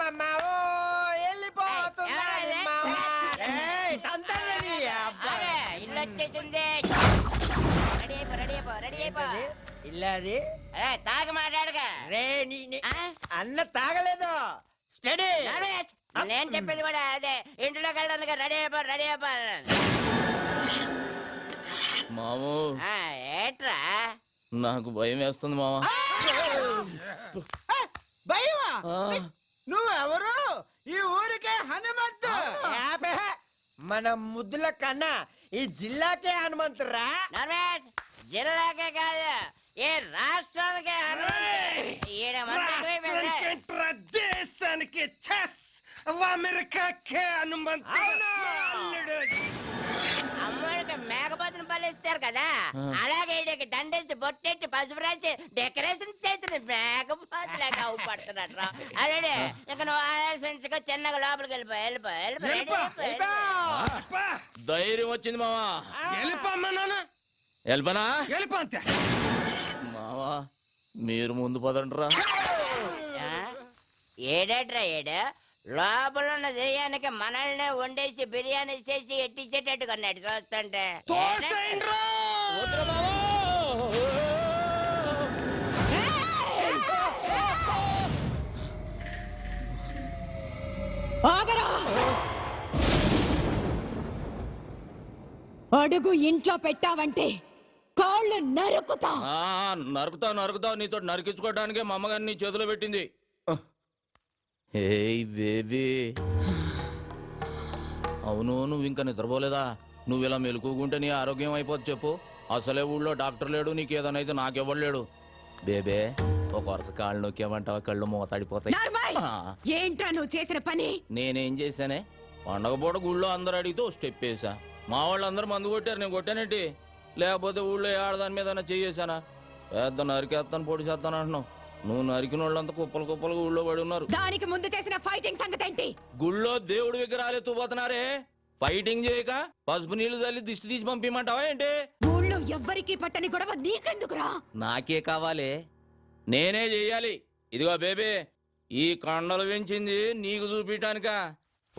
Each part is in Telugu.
మావో వెళ్ళిపోతున్నాడు ఇల్లు వచ్చేసింది. రెడీ అయిపో. ఇల్లాది తాగి మాట్లాడగా రే అన్న తాగలేదు. స్టడీ నేను చెప్పింది కూడా అదే. ఇంట్లోకి వెళ్ళడానికి రెడీ అయిపో. మామూ ఏట్రా నాకు భయం వేస్తుంది మామ. భయమా? నువ్వెవరు? ఈ ఊరికే హనుమంతు. మన ముద్దుల కన్నా ఈ జిల్లాకే హనుమంతురా. జిల్లాకే కాదు ఏ రాష్ట్రానికే దేశానికి అమెరికాకే హనుమంతు. అమ్మడికి మేకపోతుని పలిస్తారు కదా, అలాగే వీడికి దండేసి బొట్టెట్టి పసుపు రాసి డెకరేషన్ చేసిన మేకపోతులాగా అవుపడుతున్నట్టు. అదే ఇక నువ్వు ఆలోచించుకో, చిన్నగా లోపలికి వెళ్ళిపో. ధైర్యం వచ్చింది మావా. వెళ్ళిపోనా మావా, మీరు ముందు పదండ్రా. ఏడేట్రా లోపల ఉన్న దెయ్యానికి మనల్నే వండేసి బిర్యానీ చేసి ఎట్టించేటట్టు కొన్నాడు చూస్తుంటే. అడుగు ఇంట్లో పెట్టావంటే కాళ్ళు నరుకుతా. నరుకుతావు. నీతో నరికించుకోవడానికే మా అమ్మగారిని నీ చేతిలో పెట్టింది. ఏయ్ బేబీ, అవును నువ్వు ఇంకా నిద్రపోలేదా? నువ్వు ఇలా మెలుకుంటే నీ ఆరోగ్యం అయిపోద్ది చెప్పు. అసలే ఊళ్ళో డాక్టర్ లేడు, నీకు ఏదైనా నాకెవ్వలేడు. బేబే ఒక వరుస కాళ్ళు నొక్కేమంటావా కళ్ళు మూతాడిపోతాయి. ఏంట్రా నువ్వు చేసిన పని? నేనేం చేశానే? పండగ పూట ఊళ్ళో అందరు అడిగితే స్టెప్ వేసా. మా వాళ్ళు అందరూ మందు కొట్టారు, నేను కొట్టానేంటి? లేకపోతే ఊళ్ళో ఆడదాని మీద చేసానా? పెద్ద నరికేస్తాను పొడి చేస్తాను అంటున్నావు. నువ్వు నరికిన వాళ్ళంతా కుప్పలు ఊళ్ళో పడి ఉన్నారు. దానికి ముందు చేసిన ఫైటింగ్ సంగతి ఏంటి? గుళ్ళో దేవుడి విగ్రహాలు ఎత్తుపోతున్నారే, ఫైటింగ్ చేయక పసుపు నీళ్లు చల్లి దిష్టి తీసి పంపిమంటావా ఏంటి? ఊళ్ళో ఎవ్వరికి పట్టని గొడవ నీకెందుకురా? నాకే కావాలి, నేనే చెయ్యాలి. ఇదిగో బేబీ, ఈ కొండలు పెంచింది నీకు చూపించడానిక.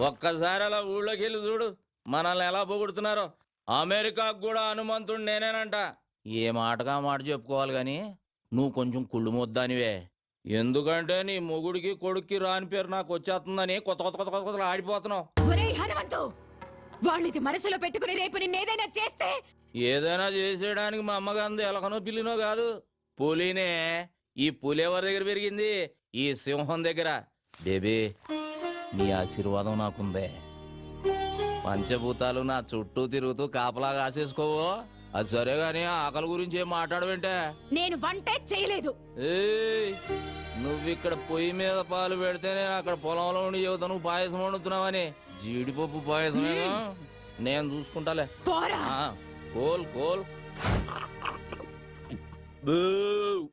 ఒక్కసారి అలా ఊళ్ళోకి వెళ్ళి చూడు, మనల్ని ఎలా పొగుడుతున్నారో. అమెరికాకు కూడా హనుమంతుడు నేనేనంట. ఏ మాటగా మాట చెప్పుకోవాలి గాని నువ్వు కొంచెం కుళ్ళు ముద్దానివే. ఎందుకంటే నీ మొగుడికి కొడుక్కి రాని పేరు నాకు వచ్చేస్తుందని కొత్త ఆడిపోతున్నావు. హనుమంతు, వాళ్ళది మనసులో పెట్టుకుని రేపు నిన్నేదైనా చేస్తే? ఏదైనా చేసేయడానికి మా అమ్మగాంది ఎలకనో పిల్లినో కాదు, పులినే. ఈ పులి ఎవరి దగ్గర పెరిగింది? ఈ సింహం దగ్గర. బేబీ, నీ ఆశీర్వాదం నాకుందే. పంచభూతాలు నా చుట్టూ తిరుగుతూ కాపలా కాసేసుకోవు. అది సరే గాని ఆకలి గురించి ఏం మాట్లాడవేంటే? నేను వంటే చేయలేదు. నువ్విక్కడ పొయ్యి మీద పాలు పెడితేనే అక్కడ పొలంలో ఉండి చెబుతా నువ్వు పాయసం వండుతున్నావని. జీడిపప్పు పాయసమేగా, నేను చూసుకుంటాలే. కోల్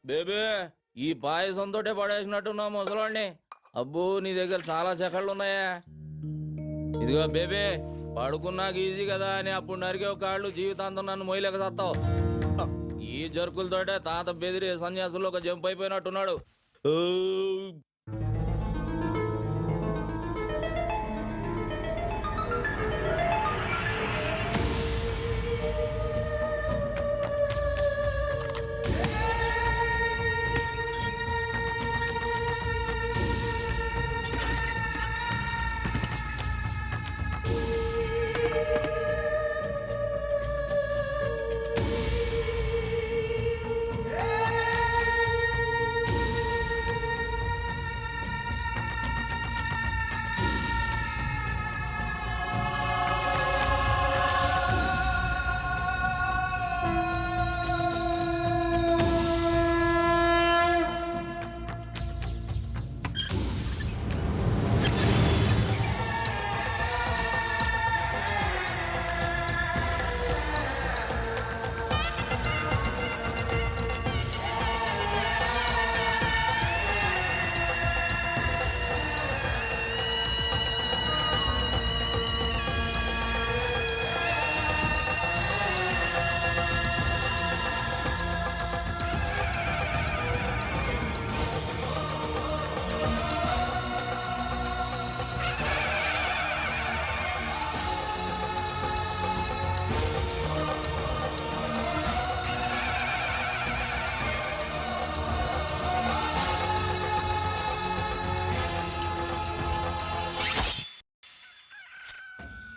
బేబే, ఈ పాయసంతో పడేసినట్టున్నావు ముసలాన్ని. అబ్బో, నీ దగ్గర చాలా చెక్కళ్ళు ఉన్నాయా? ఇదిగో బేబే, పడుకున్నాక ఈజీ కదా అని అప్పుడు నరికే కాళ్ళు జీవితాంతం నన్ను మొయ్యలేక చేస్తావు. ఈ జరుకులతోటే తాత బెదిరి సన్యాసుల్లో ఒక జంప్ అయిపోయినట్టున్నాడు.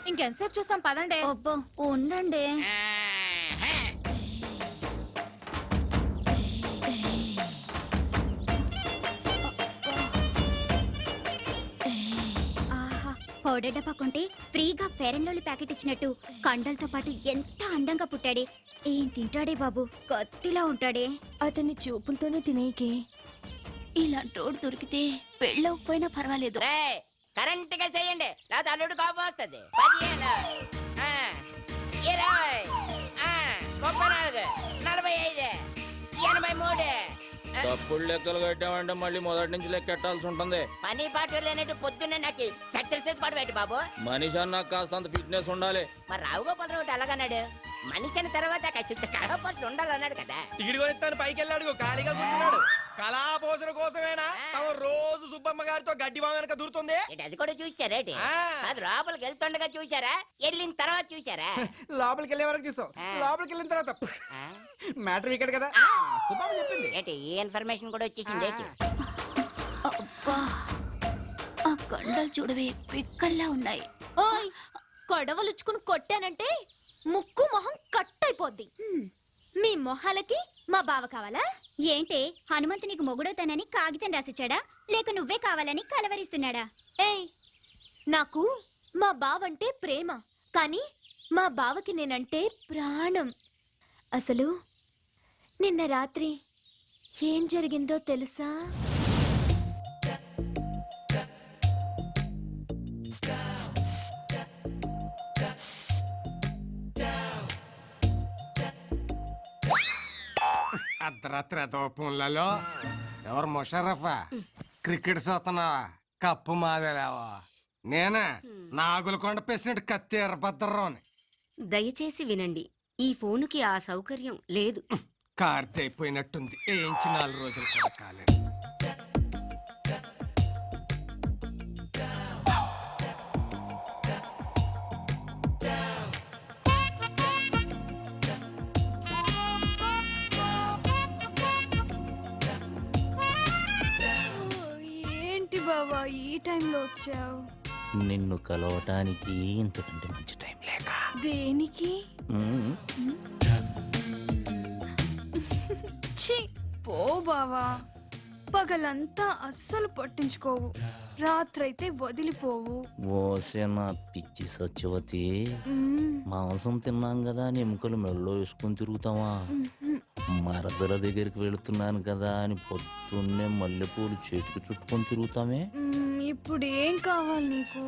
ఇంకెంతసేపు చూస్తాం పదండి. అబ్బో ఉండండి. ఆహా, పౌడర్ డబ్బా కొంటే ఫ్రీగా ఫెయిర్ అండ్ లవ్లీ ప్యాకెట్ ఇచ్చినట్టు కండలతో పాటు ఎంత అందంగా పుట్టాడే. ఏం తింటాడే బాబు, కత్తిలా ఉంటాడే. అతన్ని చూపులతోనే తినేకి. ఇలాంటోడు దొరికితే పెళ్ళవకపోయినా పర్వాలేదు. కరెంట్ గా చేయండి, లేదా అల్లుడు కోపం వస్తుంది. 15, 20, 34, 45, 83. తప్పుడు లెక్కలు కట్టామంటే మళ్ళీ మొదటి నుంచి లెక్కెట్టాల్సి ఉంటుంది. పని పాటు లేనట్టు పొద్దున్నే నాకు చక్కెర పడబెట్టి బాబు. మనిషి అన్నాక కాస్తంత ఫిట్నెస్ ఉండాలి. మరి రావుగోపాలరావు ఒకటి అలాగన్నాడు. మనిషి అన్న తర్వాత ఖచ్చితంగా కడపట్లు ఉండాలన్నాడు కదా. టికెట్ కొనిస్తాను పైకి వెళ్ళాడు, ఖాళీగా కూర్చున్నాడు. కళాపోషణ కోసమేనా తమ రోజు సుబ్బమ్మ గారితో గడ్డి బావ వెనక దూరుతుంది? ఏంటి, అది కూడా చూసారేటి? ఆ. అది లోపలికి వెళ్తుండగా చూసారా, వెళ్ళిన తర్వాత చూసారా? లోపలికి వెళ్ళే వరకు చూసాం, ఆ. లోపలికి వెళ్ళిన తర్వాత ఆ? మ్యాటర్ ఇక్కడ కదా ఆ. సుబ్బమ్మ చెప్పింది. ఏంటి ఈ ఇన్ఫర్మేషన్ కూడా వచ్చేసింది ఏంటి? అబ్బా, ఆ కండలు చూడవే పిక్కల్లా ఉన్నాయి. ఓయ్, కొడవలుచ్చుకుని కొట్టానంటే ముక్కు మొహం కట్ అయిపోద్ది. మీ మొహాలకి మా బావ కావాలా? ఏంటే హనుమంతు నీకు మొగుడవుతానని కాగితం రాసిచ్చాడా, లేక నువ్వే కావాలని కలవరిస్తున్నాడా? ఏయ్, నాకు మా బావంటే ప్రేమ, కానీ మా బావకి నేనంటే ప్రాణం. అసలు నిన్న రాత్రి ఏం జరిగిందో తెలుసా? అర్ధరాత్రి దోపంలలో ఎవరు ముషరఫా క్రికెట్ చూస్తున్నావా? కప్పు మాదేలేవా? నేనే నాగులకొండ ప్రెసిడెంట్ కత్తి ఎర్రభద్రరావుని. దయచేసి వినండి, ఈ ఫోనుకి ఆ సౌకర్యం లేదు. కార్తె అయిపోయినట్టుంది, ఏంచి 4 రోజులు కూడా కాలేదు. ఏంటి బావా ఈ టైంలో వచ్చావు? నిన్ను కలవటానికి ఇంతకంటే మంచి టైం లేక. దేనికి? ఉమ్. ఛీ, పో బావా. పగలంతా అస్సలు పట్టించుకోవు, రాత్రైతే వదిలిపోవు. ఓసే నా పిచ్చి సత్యవతి, మ్మ్. మాంసం తిన్నాం కదా అని ఎముకలు మెళ్ళో వేసుకొని తిరుగుతావా? మ్మ్. మరదల దగ్గరికి వెళుతున్నాను కదా అని పొద్దున్నే మల్లెపూలు చేతికి చుట్టుకొని తిరుగుతామే. ఇప్పుడు ఏం కావాలి నీకు?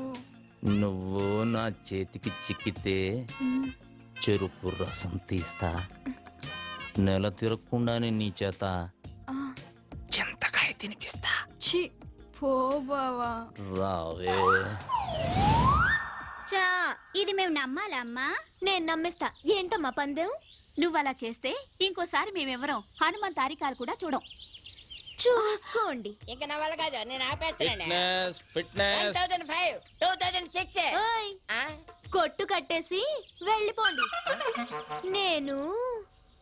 నువ్వు నా చేతికి చిక్కితే మ్మ్. చెరుకు రసం తీస్తా, నెల తిరగకుండానే నీ చేత ఆ, చింతకాయ తినిపిస్తా. ఛీ, పో బావా. రావే. చా, ఇది మేము నమ్మాలా అమ్మా? నేను నమ్మేస్తా. ఏంటమ్మా పందెం? నువ్వు అలా చేస్తే ఇంకోసారి మేమెవరం హనుమంత్ తారికాలు కూడా చూడం. చూసుకోండి. ఇంకా నా వల్ల కాదు, నేను ఆపేస్తానండి. Fitness fitness 1005, 2006. ఓయ్, ఆ? కొట్టు కట్టేసి వెళ్ళిపోండి. నేను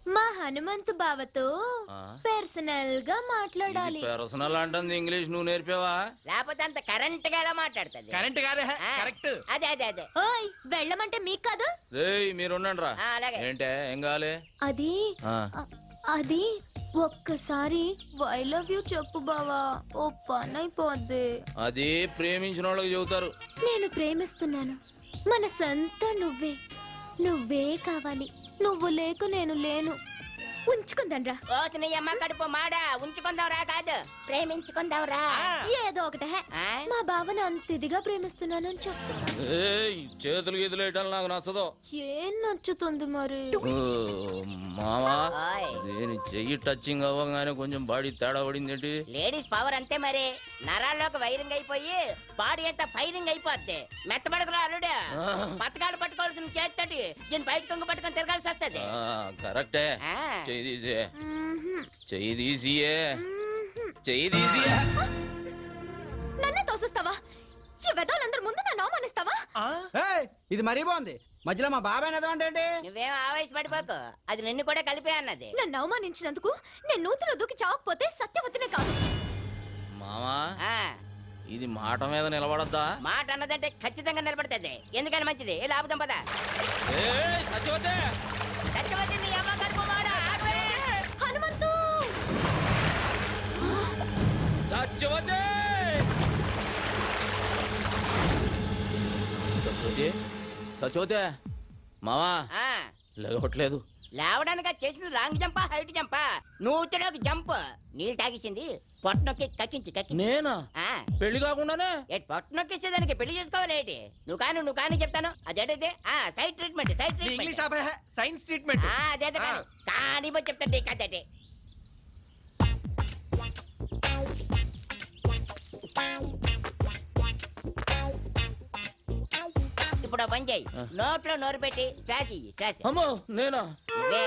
మా హనుమంతు బావతో ఆ? పర్సనల్ గా మాట్లాడాలి. పర్సనల్ అంటుంది ఇంగ్లీష్ నువ్వు నేర్పావా? లేకపోతే అంత కరెంట్ గా ఎలా మాట్లాడుతుంది? కరెంట్ కాదే ఆ. కరెక్ట్. అదే అదే అదే. ఓయ్, వెళ్ళమంటే మీకు కాదు. రేయ్ మీరుండండి రా. అలాగే. ఏంటే ఏం కావాలి? అది ఆ, అది ఒక్కసారి ఐ లవ్ యూ చెప్పు బావా, ఓ పని అయిపోద్ది. అది ప్రేమించిన వాళ్ళకి చెబుతారు. నేను ప్రేమిస్తున్నాను, మనసంతా నువ్వే, నువ్వే కావాలి. నువ్వు లేకు నేను లేను. ఉంచుకుందాన్రా. కోసిన అమ్మ కడుపు మాడ, ఉంచుకుందాంరా కాదు ప్రేమించుకుందాంరా. ఏదో ఒకటే. ఆ? మా బావని అంత ఇదిగా ప్రేమిస్తున్నానని చెప్తున్నాను. ఏయ్ చేతులు గీతులు వేయటం నాకు నచ్చదు. ఏం నచ్చుతుంది మరి? ఓ, మావా ఓయ్. దీని చెయ్యి టచింగ్ అవ్వగానే కొంచెం బాడీ తేడా పడింది ఏంటి? లేడీస్ పవర్ అంతే మరి. నరాల్లోకి వైరింగ్ అయిపోయి బాడీ అంతా ఫైరింగ్ అయిపోద్ది. మెత్తబడకరా అల్లుడు. ఆ. పథకాలు పట్టుకోవాల్సిన చేస్తాడు, దీన్ని బయట కొంగు పట్టుకొని తిరగాల్సి వస్తుంది. కరెక్టే. ఆ. చెయ్యి తీసే, మ్మ్హ్మ్. చెయ్యి తీసియే, మ్మ్హ్మ్. చెయ్యి తీసియే. నన్నే తోసిస్తావా? ఈ వెదవులందరి ముందు నన్ను అవమానిస్తావా? ఏయ్, ఇది మరీ బాగుంది. మధ్యలో మా బాబాయ్ అంటే నువ్వేం ఆవేశపడిపోకు, అది నిన్ను కూడా కలిపే అన్నది. నన్ను అవమానించినందుకు నేను నూతిలో దూకి చావకపోతే సత్యవతినే కాదు. మావా ఆ. ఇది మాట మీద నిలబడద్దా? మాట అన్నదంటే ఖచ్చితంగా నిలబడుతుంది. ఎందుకని మంచిది. ఏ లాభం పద. సత్యవతే సత్యవతి నీ అమ్మ కడుపు మాడ. ఆగవే. హనుమంతు సత్యవతే సత్యవతి సత్యవతే మావా ఆ, లేవట్లేదు. లేవడానికి చేసిన రాంగ్ జంపా హైట్ జంపా? నూతిలోకి జంప్. నీళ్ళు తాగించింది పొట్టనొక్కి కక్కించి నేనా? ఆ, పెళ్లి కాకుండానే? పొట్టనొక్కిచ్చేదానికి పెళ్లి చేసుకోవాలేటి? నువ్వు కాని చెప్తాను. అదేటైతే side treatment English science treatment. అదే కానీ చెప్తాను కదే. ఇప్పుడు పని చేయి. నోట్లో నోరు పెట్టి శ్వాస. అమ్మో నేనా? నువ్వే.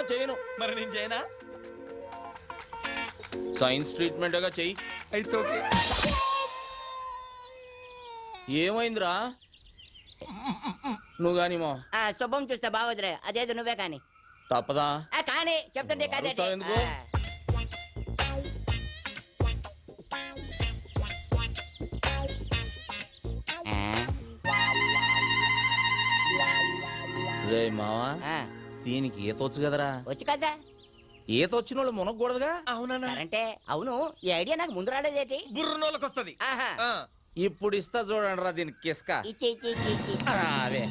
చేయను. మరి నేను చేయనా? సైన్స్ ట్రీట్మెంట్గా చెయ్యి. అయితే ఓకే. ఏమైందిరా? నువ్వు గాని మా శుభం చూస్తే బాగోదురే. అదేదో నువ్వే కాని. తప్పదా? కానీ చెప్తుంటే కదే. అరుస్తావు ఎందుకు? రే మావా, దీనికి ఈత వచ్చు కదరా? వచ్చు కదా. ఈత వచ్చిన వాళ్ళు మునగకూడదుగా? అవునా? అంటే అవును. ఈ ఐడియా నాకు ముందు రాలేదేటి? బుర్రనోళ్ళకి వస్తుంది. ఆహా. ఇప్పుడు ఇస్తా చూడండి రా దీనికి కిస్క. ఇచ్చి. అవే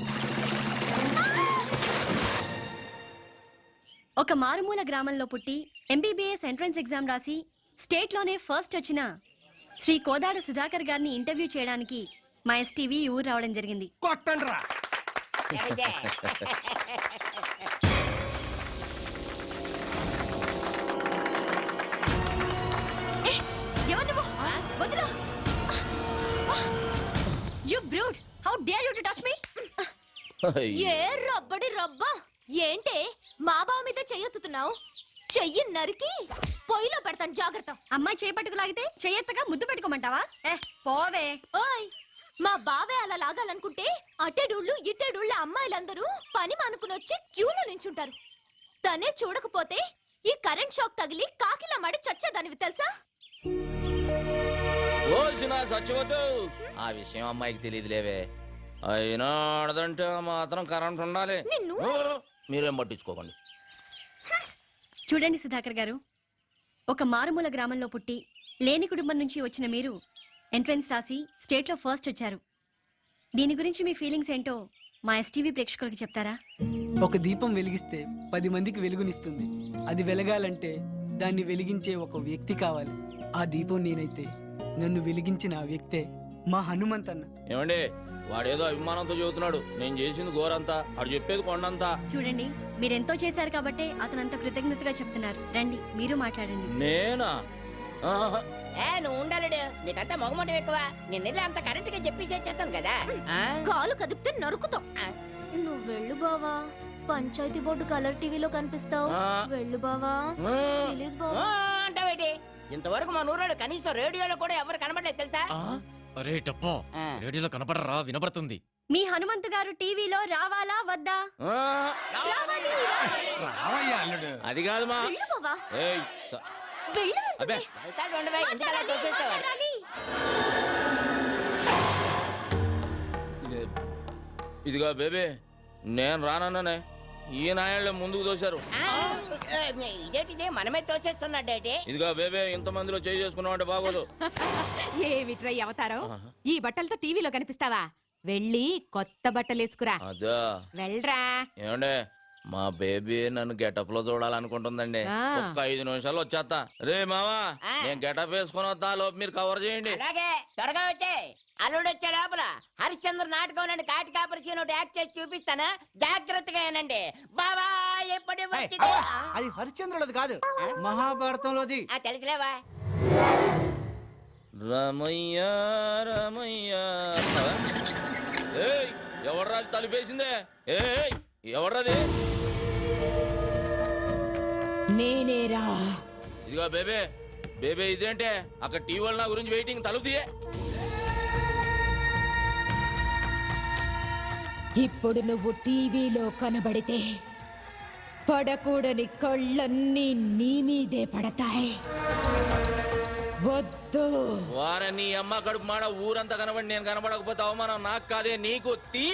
ఒక మారుమూల గ్రామంలో పుట్టి ఎంబీబీఎస్ ఎంట్రన్స్ ఎగ్జామ్ రాసి స్టేట్లోనే ఫస్ట్ వచ్చిన శ్రీ కోదాడ సుధాకర్ గారిని ఇంటర్వ్యూ చేయడానికి మా ఎస్టీవీ ఈ ఊరు రావడం జరిగింది. కొట్టండి రా. అదే. ఎవరు నువ్వు? వదిలు. You brute! How dare you to touch me? ఏ రబ్బడి రబ్బా. ఏంటే మా బావ మీద చెయ్యొత్తుతున్నావు? చెయ్యి నరికి పొయ్యిలో పెడతాను, జాగ్రత్త. అమ్మాయి చేపట్టుకు లాగితే చెయ్యెత్తగా ముద్దు పెట్టుకోమంటావా? పోవే. ఓయ్, మా బావే అలా లాగాలనుకుంటే అటెడుళ్ళు ఇటెడుళ్ళ అమ్మాయిలందరూ పని మానుకుని వచ్చి క్యూలో నించుంటారు. తనే చూడకపోతే ఈ కరెంట్ షాక్ తగిలి కాకిలా మడి చచ్చేదానివి తెలుసా? సత్యవతు ఆ విషయం అమ్మాయికి తెలియదులేవే. అయినా ఆడదంటే మాత్రం కరెంట్ ఉండాలి. నిన్ను మీరేం పట్టించుకోకండి. చూడండి సుధాకర్ గారు, ఒక మారుమూల గ్రామంలో పుట్టి లేని కుటుంబం నుంచి వచ్చిన మీరు ఎంట్రన్స్ రాసి స్టేట్లో ఫస్ట్ వచ్చారు. దీని గురించి మీ ఫీలింగ్స్ ఏంటో మా ఎస్టీవీ ప్రేక్షకులకు చెప్తారా? ఒక దీపం వెలిగిస్తే 10 మందికి వెలుగునిస్తుంది. అది వెలగాలంటే దాన్ని వెలిగించే ఒక వ్యక్తి కావాలి. ఆ దీపం నేనైతే నన్ను వెలిగించిన ఆ వ్యక్తే మా హనుమంతన్న. ఏమండి, వాడేదో అభిమానంతో చెబుతున్నాడు. నేను చేసింది గోరంతా, వాడు చెప్పేది కొండంతా. చూడండి, మీరెంతో చేశారు కాబట్టి అతను అంత కృతజ్ఞతగా చెప్తున్నారు. రండి మీరు మాట్లాడండి. నేనా? నువ్వు ఉండాలడు. నీకంతా మొగమటం ఎక్కువ. నేను అంత కరెంట్ గా చెప్పి చేస్తాను కదా. కాలు కదిపితే నరుకుతాం. నువ్వు వెళ్ళు బావా, పంచాయతీ బోర్డు కలర్ టీవీలో కనిపిస్తావు. వెళ్ళు బావా, ప్లీజ్ బావా. అంటావేటి? ఇంతవరకు మా నూరాడు కనీసం రేడియోలో కూడా ఎవరు కనబడలేదు తెలుసా? అరే టప్పో, రేడియోలో కనపడరా? వినపడుతుంది. మీ హనుమంతు గారు టీవీలో రావాలా వద్దా? రావయ్యా అల్లుడు. అది కాదు మా. వెళ్ళు బావా, ఏయ్, వెళ్ళు. అబ్బే వెళ్తాడు ఉండవే. ఎందుకలా తోసేస్తావు? ఇదిగా బేబీ, నేను రానన్నానే. ఈ నాయాళ్ళే ముందుకు దోశారు. ఇదేంటిదే మనమే తోసేస్తున్నాడేటి? ఇదిగా బేబీ, ఇంత మందిలో చేయి చేసుకున్నావు అంటే బాగోదు. ఏమిట్రా అవతారం? ఈ బట్టలతో టీవీలో కనిపిస్తావా? వెళ్ళి కొత్త బట్టలు వేసుకురా. అదా వెళ్ళరా. ఏమండే, మా బేబీ నన్ను గెటప్ లో చూడాలనుకుంటుందండి. ఒక్క 5 నిమిషాలు వచ్చేస్తా. రే మావా, నేను గెటప్ వేసుకుని వస్తా. లోపు మీరు కవర్ చేయండి. అలాగే, త్వరగా వచ్చే. అల్లుడు వచ్చే లోపల హరిశ్చంద్ర నాటకం నుండి కాటి కాపరిచి ఒకటి యాక్ట్ చేసి చూపిస్తాను. జాగ్రత్తగా ఏనండి బాబా. ఎప్పటి వచ్చింది? అది హరిశ్చంద్రుడిది కాదు, మహాభారతంలోది. తెలుసులేవా? రమయ్య రమయ్య. ఏయ్, ఎవడ్రా తలుపేసిందే? ఏయ్, ఎవడ్రాది? నేనేరా. ఇదిగో బేబే, బేబే ఇదేంటే అక్కడ టీవీ వాళ్ళ నా గురించి వెయిటింగ్. తలుపు తీయే. ఇప్పుడు నువ్వు టీవీలో కనబడితే పడకూడని కళ్ళన్నీ నీ మీదే పడతాయి. వారే నీ అమ్మ కడుపు మాడ ఊరంతా కనబడి నేను కనబడకపోతే అవమానం నాకు కాదే నీకు తీ.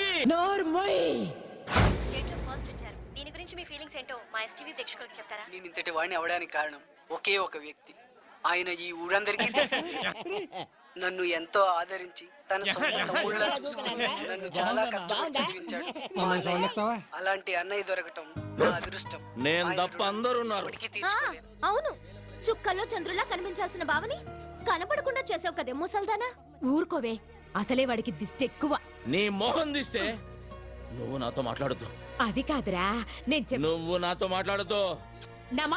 స్టేట్లో ఫస్ట్ వచ్చారు. దీని గురించి మీ ఫీలింగ్స్ ఏంటో మా ఎస్టీవీ ప్రేక్షకులకు చెప్తారా? నేను ఇంతటి వాడిని అవడానికి కారణం ఒకే ఒక వ్యక్తి. ఆయన ఈ ఊరందరికీ తెలుసు. నన్ను ఎంతో ఆదరించి తన సొంత తమ్ముళ్ళ చూసుకుని నన్ను చాలా కష్టపడి చదివించాడు. మా అన్నయ్య. అలాంటి అన్నయ్య దొరకటం నా అదృష్టం. నేను తప్ప అందరూ ఉన్నారు. ఇప్పటికీ ఆ, తీర్చుకోలేను. అవును చుక్కల్లో చంద్రులా కనిపించాల్సిన బావని కనపడకుండా చేసావు కదే ముసల్దానా. ఊరుకోవే, అసలే వాడికి దిష్టి ఎక్కువ. నీ మొహం తీస్తే నువ్వు నాతో మాట్లాడుతూ అది కాదురా, నేను నువ్వు నాతో మాట్లాడుతూ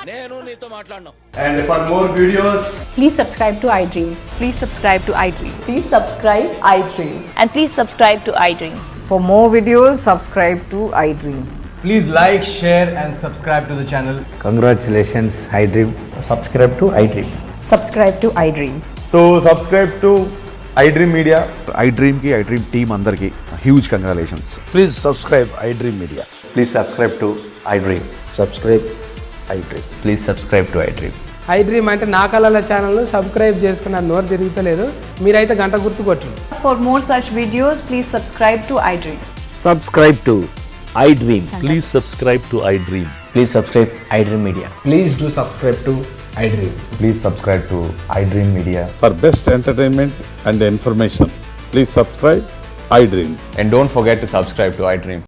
నేను నీతో మాట్లాడను. And for more videos, Please subscribe to iDream. Please subscribe to iDream. Please subscribe iDream. And please subscribe to iDream. For more videos, subscribe to iDream. please like, share and subscribe to the channel. Congratulations, iDream. Subscribe to iDream. Subscribe to iDream. So subscribe to iDream Media. iDream ki iDream team andarki huge congratulations. Please subscribe iDream Media. Please subscribe to iDream. Subscribe iDream. Please subscribe to iDream. iDream అంటే నా కళల ఛానల్ సబ్స్క్రైబ్ చేసుకున్న నోరు తిరుగుతలేదు. మీరైతే గంట గుర్తు కొట్టండి. For more such videos, please subscribe to iDream. Subscribe to iDream. Please subscribe to iDream. Please subscribe iDream Media. Please do subscribe to iDream. Please subscribe to iDream Media. For best entertainment and information, please subscribe iDream. And don't forget to subscribe to iDream.